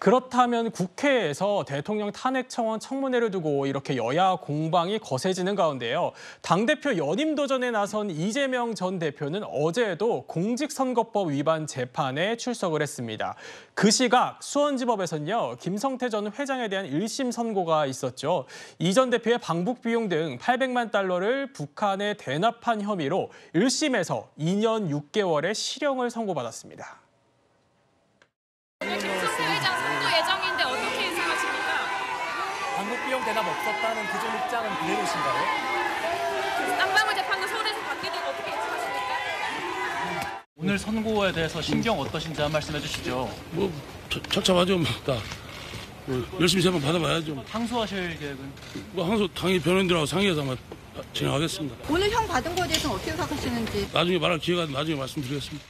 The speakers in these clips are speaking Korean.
그렇다면 국회에서 대통령 탄핵 청원 청문회를 두고 이렇게 여야 공방이 거세지는 가운데요. 당대표 연임 도전에 나선 이재명 전 대표는 어제도 공직선거법 위반 재판에 출석을 했습니다. 그 시각 수원지법에서는요, 김성태 전 회장에 대한 1심 선고가 있었죠. 이 전 대표의 방북 비용 등 800만 달러를 북한에 대납한 혐의로 1심에서 2년 6개월의 실형을 선고받았습니다. 김성태 회장 선고 예정인데 어떻게 예상하십니까? 방북 비용 대납 없었다는 그쪽 입장은 그대로신가요? 쌍방울 재판도 서울에서 받게 되고 어떻게 예측하십니까? 오늘 선고에 대해서 심경 어떠신지 한 말씀해 주시죠. 처참하죠. 열심히 재판 받아봐야죠. 항소하실 계획은? 항소 당연히 변호인들하고 상의해서 아마 진행하겠습니다. 오늘 형 받은 거에 대해서는 어떻게 생각하시는지. 나중에 말할 기회가 나중에 말씀드리겠습니다.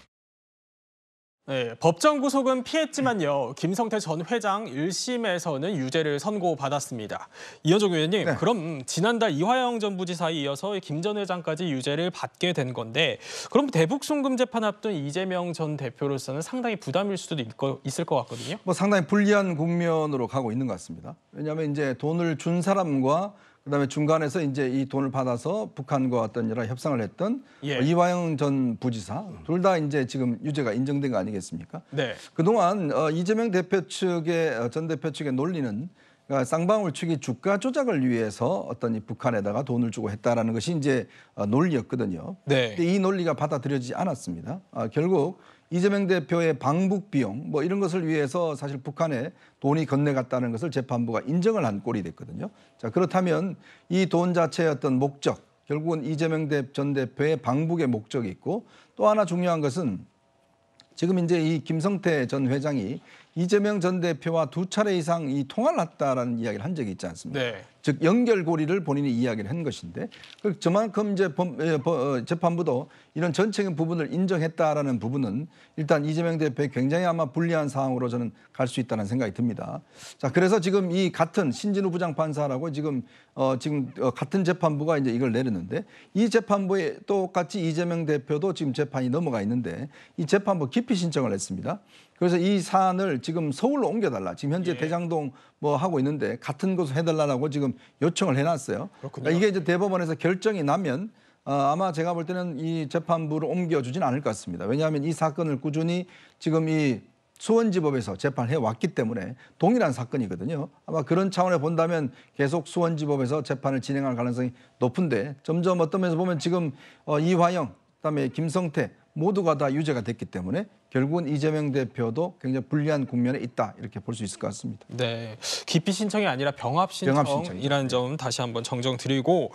네, 법정 구속은 피했지만요. 김성태 전 회장 1심에서는 유죄를 선고받았습니다. 이현정 의원님, 네. 그럼 지난달 이화영 전 부지사에 이어서 김 전 회장까지 유죄를 받게 된 건데, 그럼 대북 송금 재판 앞둔 이재명 전 대표로서는 상당히 부담일 수도 있을 것 같거든요. 상당히 불리한 국면으로 가고 있는 것 같습니다. 왜냐하면 이제 돈을 준 사람과 그다음에 중간에서 이제 이 돈을 받아서 북한과 어떤 여러 협상을 했던 이화영 전 부지사 둘 다 이제 지금 유죄가 인정된 거 아니겠습니까? 네. 그동안 이재명 대표 측의 전 대표 측의 논리는 그러니까 쌍방울 측이 주가 조작을 위해서 어떤 이 북한에다가 돈을 주고 했다라는 것이 이제 논리였거든요. 네. 근데 이 논리가 받아들여지지 않았습니다. 결국 이재명 대표의 방북 비용 이런 것을 위해서 사실 북한에 돈이 건네갔다는 것을 재판부가 인정을 한 꼴이 됐거든요. 자, 그렇다면 이 돈 자체의 어떤 목적, 결국은 이재명 전 대표의 방북의 목적이 있고, 또 하나 중요한 것은 지금 이제 이 김성태 전 회장이 이재명 전 대표와 2차례 이상 이 통화를 했다라는 이야기를 한 적이 있지 않습니까? 네. 즉 연결고리를 본인이 이야기를 한 것인데, 저만큼 이제 재판부도 이런 전체적인 부분을 인정했다라는 부분은 일단 이재명 대표의 굉장히 아마 불리한 상황으로 저는 갈 수 있다는 생각이 듭니다. 자, 그래서 지금 이 같은 신진우 부장판사라고 지금 같은 재판부가 이제 이걸 내렸는데, 이 재판부에 똑같이 이재명 대표도 지금 재판이 넘어가 있는데 이 재판부 기피 신청을 했습니다. 그래서 이 사안을 지금 서울로 옮겨달라. 지금 현재 대장동 하고 있는데 같은 곳을 해달라고 지금 요청을 해놨어요. 그러니까 이게 이제 대법원에서 결정이 나면 아마 제가 볼 때는 이 재판부를 옮겨주진 않을 것 같습니다. 왜냐하면 이 사건을 꾸준히 지금 이 수원지법에서 재판해 왔기 때문에 동일한 사건이거든요. 아마 그런 차원에 본다면 계속 수원지법에서 재판을 진행할 가능성이 높은데, 점점 어떤 면에서 보면 지금 이화영, 그다음에 김성태 모두가 다 유죄가 됐기 때문에 결국은 이재명 대표도 굉장히 불리한 국면에 있다, 이렇게 볼 수 있을 것 같습니다. 네, 기피 신청이 아니라 병합 신청이라는 점 다시 한번 정정드리고,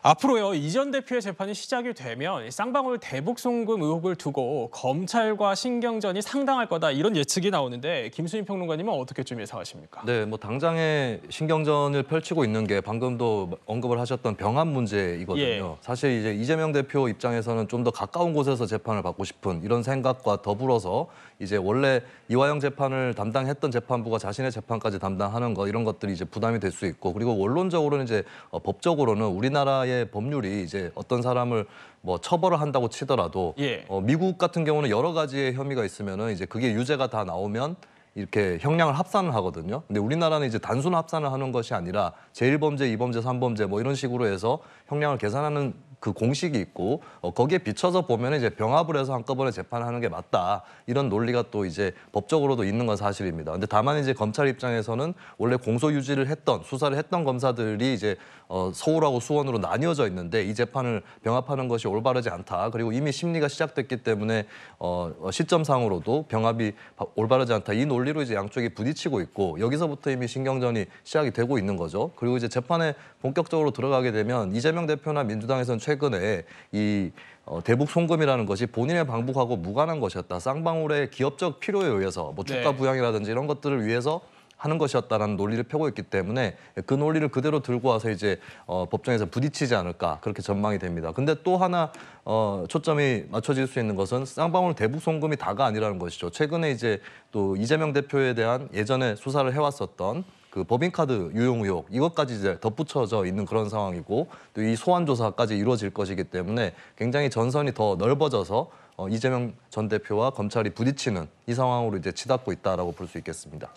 앞으로요, 이 전 대표의 재판이 시작이 되면 쌍방울 대북 송금 의혹을 두고 검찰과 신경전이 상당할 거다, 이런 예측이 나오는데 김수민 평론가님은 어떻게 좀 예상하십니까? 네, 당장의 신경전을 펼치고 있는 게 방금도 언급을 하셨던 병합 문제이거든요. 사실 이제 이재명 대표 입장에서는 좀 더 가까운 곳에서 재판을 받고 싶은 이런 생각과 더불어서 이제 원래 이화영 재판을 담당했던 재판부가 자신의 재판까지 담당하는 거, 이런 것들이 이제 부담이 될 수 있고, 그리고 원론적으로는 이제 법적으로는 우리나라의 법률이 이제 어떤 사람을 처벌을 한다고 치더라도 미국 같은 경우는 여러 가지의 혐의가 있으면은 이제 그게 유죄가 다 나오면 이렇게 형량을 합산을 하거든요. 근데 우리나라는 이제 단순 합산을 하는 것이 아니라 제1범죄, 2범죄, 3범죄 이런 식으로 해서 형량을 계산하는 그 공식이 있고, 거기에 비춰서 보면 이제 병합을 해서 한꺼번에 재판하는 게 맞다, 이런 논리가 또 이제 법적으로도 있는 건 사실입니다. 근데 다만 이제 검찰 입장에서는 원래 공소 유지를 했던, 수사를 했던 검사들이 이제 서울하고 수원으로 나뉘어져 있는데 이 재판을 병합하는 것이 올바르지 않다, 그리고 이미 심리가 시작됐기 때문에 시점상으로도 병합이 올바르지 않다, 이 논리로 이제 양쪽이 부딪히고 있고, 여기서부터 이미 신경전이 시작이 되고 있는 거죠. 그리고 이제 재판에 본격적으로 들어가게 되면 이재명 대표나 민주당에서는 최근에 이 대북 송금이라는 것이 본인의 방북하고 무관한 것이었다, 쌍방울의 기업적 필요에 의해서 주가 부양이라든지 이런 것들을 위해서 하는 것이었다라는 논리를 펴고 있기 때문에 그 논리를 그대로 들고 와서 이제 법정에서 부딪히지 않을까, 그렇게 전망이 됩니다. 근데 또 하나 초점이 맞춰질 수 있는 것은 쌍방울 대북 송금이 다가 아니라는 것이죠. 최근에 이제 또 이재명 대표에 대한 예전에 수사를 해왔었던 그 법인카드 유용 의혹, 이것까지 이제 덧붙여져 있는 그런 상황이고, 또 이 소환 조사까지 이루어질 것이기 때문에 굉장히 전선이 더 넓어져서 이재명 전 대표와 검찰이 부딪히는 이 상황으로 이제 치닫고 있다라고 볼 수 있겠습니다.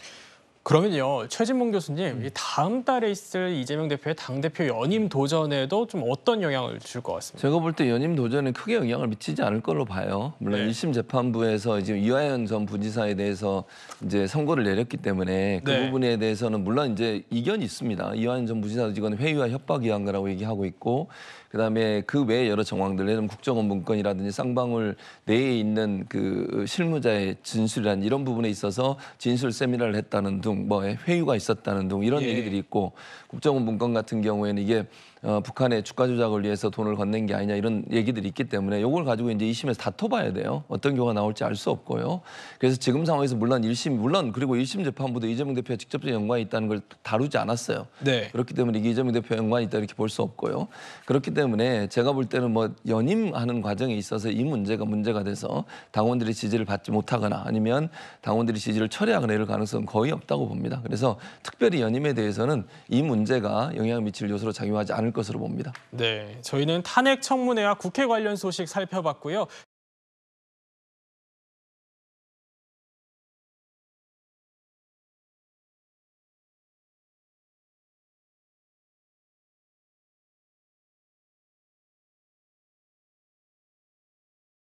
그러면요, 최진봉 교수님, 이 다음 달에 있을 이재명 대표의 당대표 연임 도전에도 좀 어떤 영향을 줄 것 같습니다. 제가 볼 때 연임 도전에 크게 영향을 미치지 않을 걸로 봐요. 물론 네. 1심 재판부에서 지금 이화영 전 부지사에 대해서 이제 선고를 내렸기 때문에 그 네. 부분에 대해서는 물론 이제 이견이 있습니다. 이화영 전 부지사도 지금 회유와 협박이 한 거라고 얘기하고 있고, 그다음에 그 외에 여러 정황들, 예를 들면 국정원 문건이라든지 쌍방울 내에 있는 그 실무자의 진술이란 이런 부분에 있어서 진술 세미나를 했다는 등, 뭐 회유가 있었다는 등 이런 예. 얘기들이 있고, 국정원 문건 같은 경우에는 이게 북한의 주가 조작을 위해서 돈을 건넨 게 아니냐 이런 얘기들이 있기 때문에 이걸 가지고 이제 2심에서 다퉈봐야 돼요. 어떤 경우가 나올지 알 수 없고요. 그래서 지금 상황에서 물론 1심, 물론 그리고 1심 재판부도 이재명 대표가 직접적인 연관이 있다는 걸 다루지 않았어요. 네. 그렇기 때문에 이게 이재명 대표 연관이 있다 이렇게 볼 수 없고요. 그렇기 때문에 제가 볼 때는 뭐 연임하는 과정에 있어서 이 문제가 돼서 당원들의 지지를 받지 못하거나 아니면 당원들의 지지를 철회하거나 이럴 가능성은 거의 없다고 봅니다. 그래서 특별히 연임에 대해서는 이 문제가 영향을 미칠 요소로 작용하지 않을 것으로 봅니다. 네, 저희는 탄핵 청문회와 국회 관련 소식 살펴봤고요.